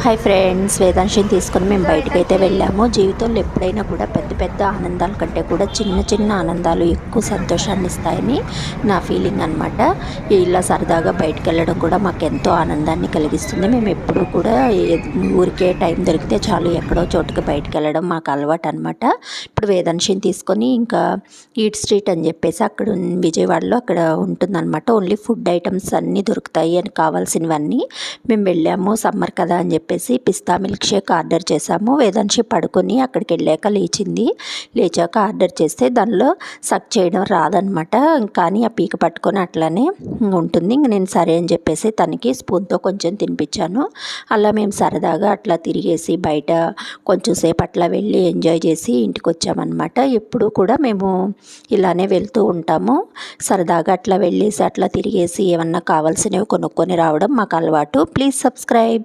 Hi friends, వేదాంశిని తీసుకొని మేము బయటకైతే వెళ్ళాము. జీవితంలో ఎప్పుడైనా కూడా పెద్ద పెద్ద ఆనందాల కంటే కూడా చిన్న చిన్న ఆనందాలు ఎక్కువ సంతోషాన్ని ఇస్తాయని నా ఫీలింగ్ అనమాట. ఇలా సరదాగా బయటకు వెళ్ళడం కూడా మాకు ఎంతో ఆనందాన్ని కలిగిస్తుంది. మేము ఎప్పుడు కూడా ఊరికే టైం దొరికితే చాలు ఎక్కడో చోటుకి బయటకు వెళ్ళడం మాకు అలవాటు అనమాట. ఇప్పుడు వేదాంశిని తీసుకొని ఇంకా ఈట్ స్ట్రీట్ అని చెప్పేసి అక్కడ విజయవాడలో అక్కడ ఉంటుందన్నమాట. ఓన్లీ ఫుడ్ ఐటమ్స్ అన్నీ దొరుకుతాయి అని కావాల్సినవన్నీ. మేము వెళ్ళాము, సమ్మర్ కదా అని చెప్పేసి పిస్తా మిల్క్ షేక్ ఆర్డర్ చేసాము. వేదాంశి పడుకొని అక్కడికి వెళ్ళాక లేచాక ఆర్డర్ చేస్తే దానిలో సక్ చేయడం రాదనమాట. కానీ ఆ పీక పట్టుకొని అట్లానే ఉంటుంది. ఇంక నేను సరే అని చెప్పేసి తనకి స్పూన్తో కొంచెం తినిపించాను. అలా మేము సరదాగా అట్లా తిరిగేసి బయట కొంచెం సేపు అట్లా వెళ్ళి ఎంజాయ్ చేసి ఇంటికి వచ్చామన్నమాట. ఎప్పుడు కూడా మేము ఇలానే వెళ్తూ ఉంటాము. సరదాగా అట్లా వెళ్ళేసి అట్లా తిరిగేసి ఏమన్నా కావాల్సినవి కొనుక్కొని రావడం మాకు అలవాటు. Please subscribe.